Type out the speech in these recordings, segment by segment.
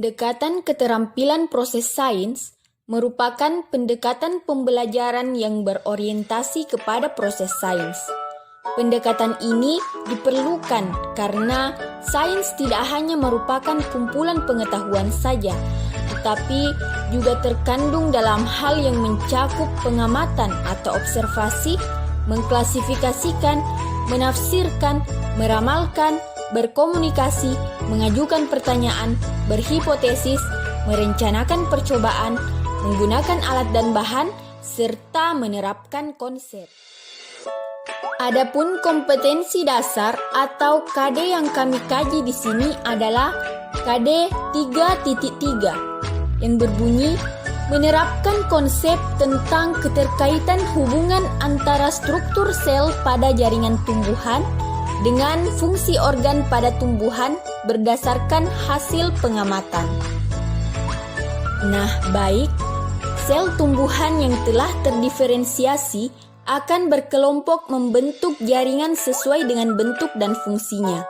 Pendekatan keterampilan proses sains merupakan pendekatan pembelajaran yang berorientasi kepada proses sains. Pendekatan ini diperlukan karena sains tidak hanya merupakan kumpulan pengetahuan saja, tetapi juga terkandung dalam hal yang mencakup pengamatan atau observasi, mengklasifikasikan, menafsirkan, meramalkan, berkomunikasi, mengajukan pertanyaan, berhipotesis, merencanakan percobaan, menggunakan alat dan bahan, serta menerapkan konsep. Adapun kompetensi dasar atau KD yang kami kaji di sini adalah KD 3.3 yang berbunyi menerapkan konsep tentang keterkaitan hubungan antara struktur sel pada jaringan tumbuhan dengan fungsi organ pada tumbuhan berdasarkan hasil pengamatan. Nah, baik, sel tumbuhan yang telah terdiferensiasi akan berkelompok membentuk jaringan sesuai dengan bentuk dan fungsinya.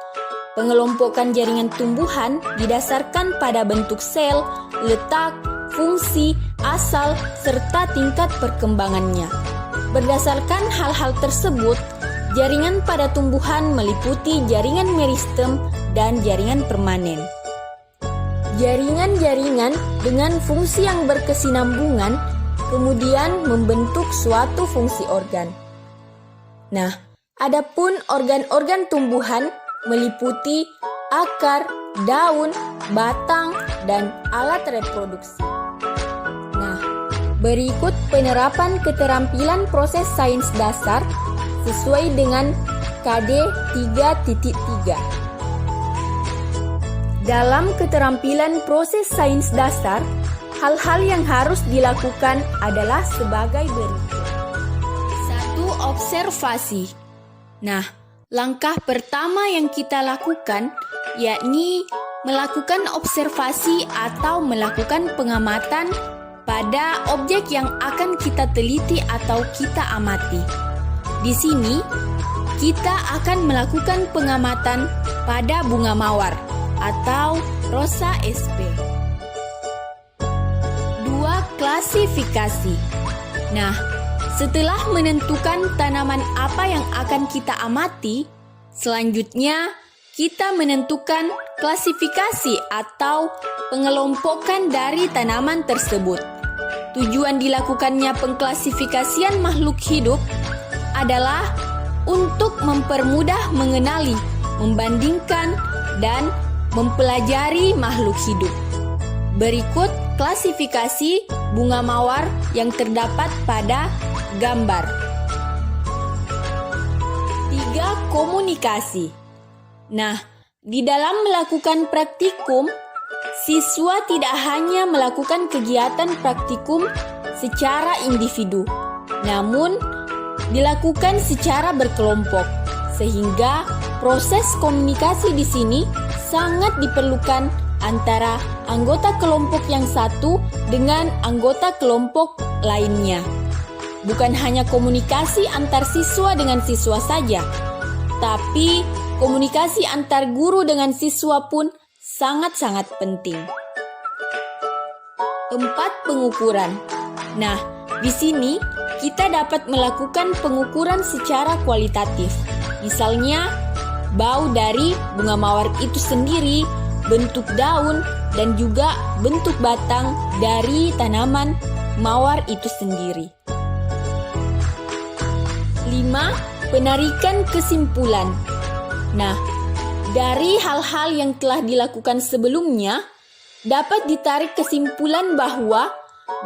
Pengelompokan jaringan tumbuhan didasarkan pada bentuk sel, letak, fungsi, asal, serta tingkat perkembangannya. Berdasarkan hal-hal tersebut, jaringan pada tumbuhan meliputi jaringan meristem dan jaringan permanen. Jaringan-jaringan dengan fungsi yang berkesinambungan kemudian membentuk suatu fungsi organ. Nah, adapun organ-organ tumbuhan meliputi akar, daun, batang, dan alat reproduksi. Nah, berikut penerapan keterampilan proses sains dasar sesuai dengan KD 3.3. Dalam keterampilan proses sains dasar, hal-hal yang harus dilakukan adalah sebagai berikut. 1. Observasi. Nah, langkah pertama yang kita lakukan yakni melakukan observasi atau melakukan pengamatan pada objek yang akan kita teliti atau kita amati. Di sini, kita akan melakukan pengamatan pada bunga mawar atau Rosa sp. 2. Klasifikasi. Nah, setelah menentukan tanaman apa yang akan kita amati, selanjutnya kita menentukan klasifikasi atau pengelompokan dari tanaman tersebut. Tujuan dilakukannya pengklasifikasian makhluk hidup adalah untuk mempermudah mengenali, membandingkan, dan mempelajari makhluk hidup. Berikut klasifikasi bunga mawar yang terdapat pada gambar. 3. Komunikasi. Nah, di dalam melakukan praktikum, siswa tidak hanya melakukan kegiatan praktikum secara individu, namun dilakukan secara berkelompok, sehingga proses komunikasi di sini sangat diperlukan antara anggota kelompok yang satu dengan anggota kelompok lainnya. Bukan hanya komunikasi antar siswa dengan siswa saja, tapi komunikasi antar guru dengan siswa pun sangat-sangat penting. 4. Pengukuran. Nah, di sini kita dapat melakukan pengukuran secara kualitatif. Misalnya, bau dari bunga mawar itu sendiri, bentuk daun, dan juga bentuk batang dari tanaman mawar itu sendiri. 5. Penarikan kesimpulan. Nah, dari hal-hal yang telah dilakukan sebelumnya, dapat ditarik kesimpulan bahwa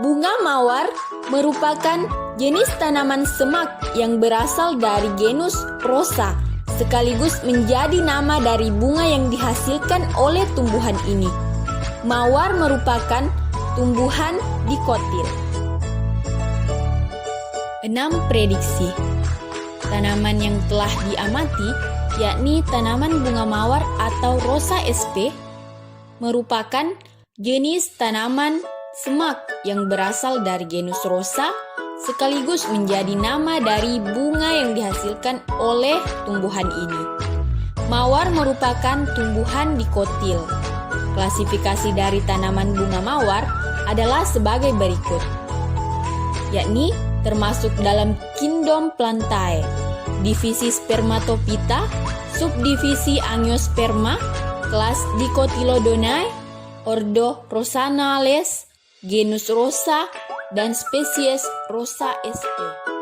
bunga mawar merupakan jenis tanaman semak yang berasal dari genus Rosa, sekaligus menjadi nama dari bunga yang dihasilkan oleh tumbuhan ini. Mawar merupakan tumbuhan dikotil. 6. Prediksi. Tanaman yang telah diamati, yakni tanaman bunga mawar atau Rosa sp, merupakan jenis tanaman semak yang berasal dari genus Rosa, sekaligus menjadi nama dari bunga yang dihasilkan oleh tumbuhan ini. Mawar merupakan tumbuhan dikotil. Klasifikasi dari tanaman bunga mawar adalah sebagai berikut, yakni termasuk dalam kingdom Plantae, divisi Spermatophyta, subdivisi Angiosperma, kelas Dicotylodonae, ordo Rosanales, genus Rosa, dan spesies Rosa sp.